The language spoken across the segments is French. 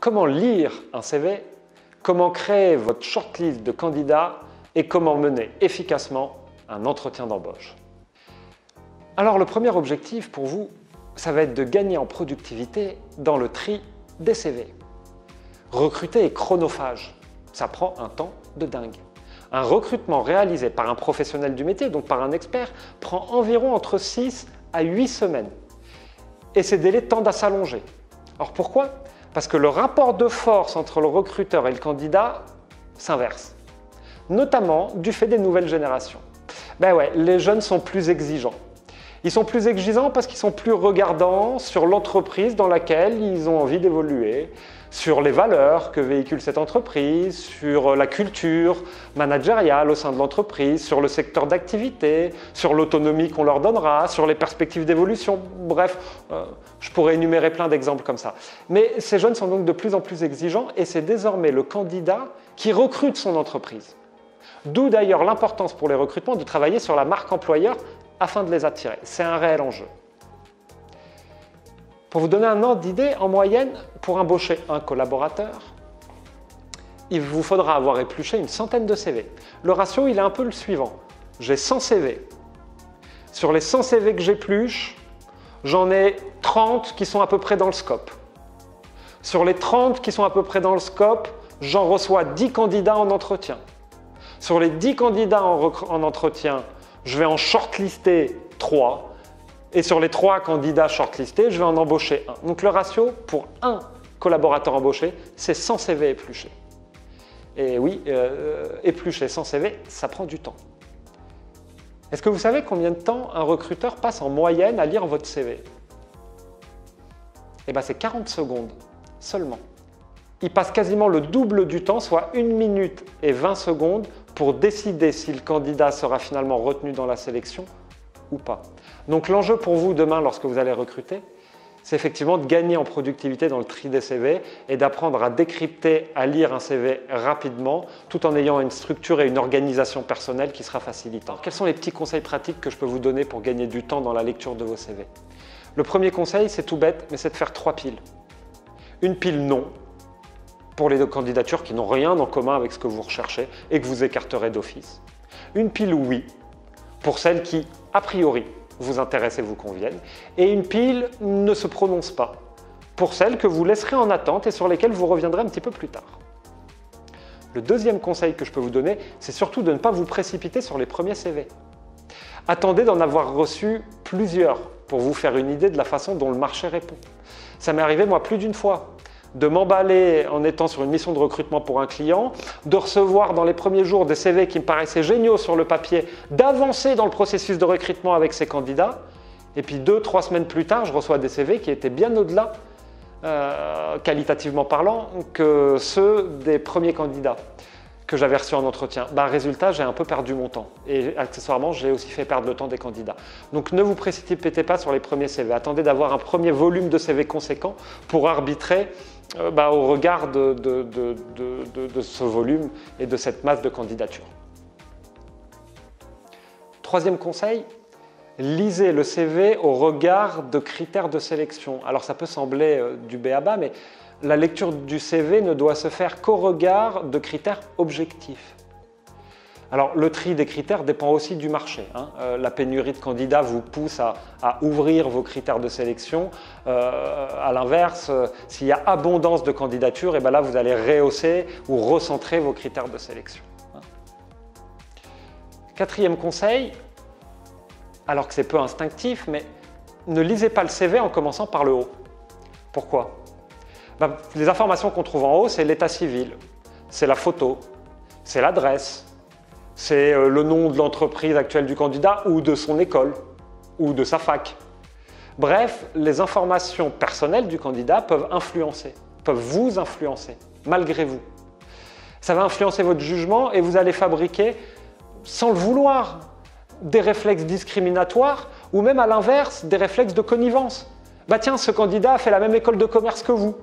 comment lire un CV, comment créer votre shortlist de candidats et comment mener efficacement un entretien d'embauche. Alors le premier objectif pour vous, ça va être de gagner en productivité dans le tri des CV. Recruter est chronophage, ça prend un temps de dingue. Un recrutement réalisé par un professionnel du métier, donc par un expert, prend environ entre 6 à 8 semaines. Et ces délais tendent à s'allonger. Alors pourquoi? Parce que le rapport de force entre le recruteur et le candidat s'inverse, notamment du fait des nouvelles générations. Ben ouais, les jeunes sont plus exigeants. Ils sont plus exigeants parce qu'ils sont plus regardants sur l'entreprise dans laquelle ils ont envie d'évoluer, sur les valeurs que véhicule cette entreprise, sur la culture managériale au sein de l'entreprise, sur le secteur d'activité, sur l'autonomie qu'on leur donnera, sur les perspectives d'évolution. Bref, je pourrais énumérer plein d'exemples comme ça. Mais ces jeunes sont donc de plus en plus exigeants et c'est désormais le candidat qui recrute son entreprise. D'où d'ailleurs l'importance pour les recrutements de travailler sur la marque employeur afin de les attirer. C'est un réel enjeu. Pour vous donner un ordre d'idée, en moyenne, pour embaucher un collaborateur, il vous faudra avoir épluché une centaine de CV. Le ratio, il est un peu le suivant. J'ai 100 CV. Sur les 100 CV que j'épluche, j'en ai 30 qui sont à peu près dans le scope. Sur les 30 qui sont à peu près dans le scope, j'en reçois 10 candidats en entretien. Sur les 10 candidats en entretien, je vais en shortlister 3. Et sur les 3 candidats shortlistés, je vais en embaucher un. Donc le ratio pour un collaborateur embauché, c'est 100 CV épluchés. Et oui, éplucher 100 CV, ça prend du temps. Est-ce que vous savez combien de temps un recruteur passe en moyenne à lire votre CV? Eh bien, c'est 40 secondes seulement. Il passe quasiment le double du temps, soit 1 minute et 20 secondes, pour décider si le candidat sera finalement retenu dans la sélection ou pas. Donc l'enjeu pour vous demain, lorsque vous allez recruter, c'est effectivement de gagner en productivité dans le tri des CV et d'apprendre à décrypter, à lire un CV rapidement, tout en ayant une structure et une organisation personnelle qui sera facilitante. Quels sont les petits conseils pratiques que je peux vous donner pour gagner du temps dans la lecture de vos CV? Le premier conseil, c'est tout bête, mais c'est de faire 3 piles. Une pile non, pour les candidatures qui n'ont rien en commun avec ce que vous recherchez et que vous écarterez d'office. Une pile oui, pour celles qui, a priori, vous intéressent et vous conviennent. Et une pile ne se prononce pas, pour celles que vous laisserez en attente et sur lesquelles vous reviendrez un petit peu plus tard. Le deuxième conseil que je peux vous donner, c'est surtout de ne pas vous précipiter sur les premiers CV. Attendez d'en avoir reçu plusieurs pour vous faire une idée de la façon dont le marché répond. Ça m'est arrivé, moi, plus d'une fois, de m'emballer en étant sur une mission de recrutement pour un client, de recevoir dans les premiers jours des CV qui me paraissaient géniaux sur le papier, d'avancer dans le processus de recrutement avec ces candidats, et puis 2-3 semaines plus tard, je reçois des CV qui étaient bien au-delà, qualitativement parlant, que ceux des premiers candidats que j'avais reçus en entretien. Résultat, j'ai un peu perdu mon temps et accessoirement, j'ai aussi fait perdre le temps des candidats. Donc ne vous précipitez pas sur les premiers CV, attendez d'avoir un premier volume de CV conséquent pour arbitrer au regard de ce volume et de cette masse de candidatures. Troisième conseil, lisez le CV au regard de critères de sélection. Alors ça peut sembler du b.a.-ba, mais la lecture du CV ne doit se faire qu'au regard de critères objectifs. Alors le tri des critères dépend aussi du marché. La pénurie de candidats vous pousse à ouvrir vos critères de sélection. À l'inverse, s'il y a abondance de candidatures, et là vous allez rehausser ou recentrer vos critères de sélection. Quatrième conseil, alors que c'est peu instinctif, mais ne lisez pas le CV en commençant par le haut. Pourquoi? Les informations qu'on trouve en haut, c'est l'état civil, c'est la photo, c'est l'adresse, c'est le nom de l'entreprise actuelle du candidat ou de son école ou de sa fac. Bref, les informations personnelles du candidat peuvent vous influencer, malgré vous. Ça va influencer votre jugement et vous allez fabriquer, sans le vouloir, des réflexes discriminatoires ou même à l'inverse, des réflexes de connivence. Tiens, ce candidat a fait la même école de commerce que vous.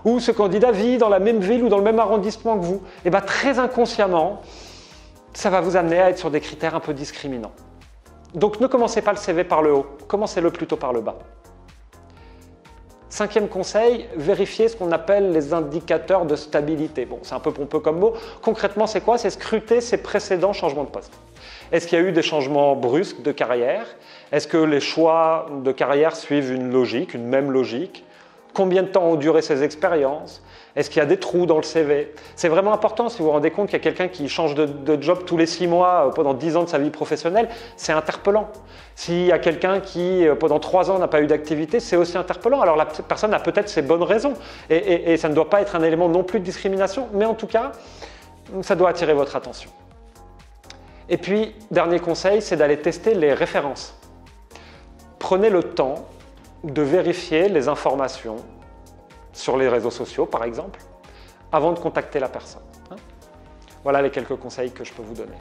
Ou ce candidat vit dans la même ville ou dans le même arrondissement que vous. Très inconsciemment, ça va vous amener à être sur des critères un peu discriminants. Donc ne commencez pas le CV par le haut, commencez-le plutôt par le bas. 5e conseil, vérifier ce qu'on appelle les indicateurs de stabilité. Bon, c'est un peu pompeux comme mot. Concrètement, c'est quoi? C'est scruter ses précédents changements de poste. Est-ce qu'il y a eu des changements brusques de carrière? Est-ce que les choix de carrière suivent une logique, une même logique? Combien de temps ont duré ces expériences? Est-ce qu'il y a des trous dans le CV? C'est vraiment important, si vous vous rendez compte qu'il y a quelqu'un qui change de job tous les 6 mois pendant 10 ans de sa vie professionnelle, c'est interpellant. S'il y a quelqu'un qui, pendant 3 ans, n'a pas eu d'activité, c'est aussi interpellant. Alors la personne a peut-être ses bonnes raisons et ça ne doit pas être un élément non plus de discrimination, mais en tout cas, ça doit attirer votre attention. Et puis, dernier conseil, c'est d'aller tester les références. Prenez le temps de vérifier les informations sur les réseaux sociaux, par exemple, avant de contacter la personne. Voilà les quelques conseils que je peux vous donner.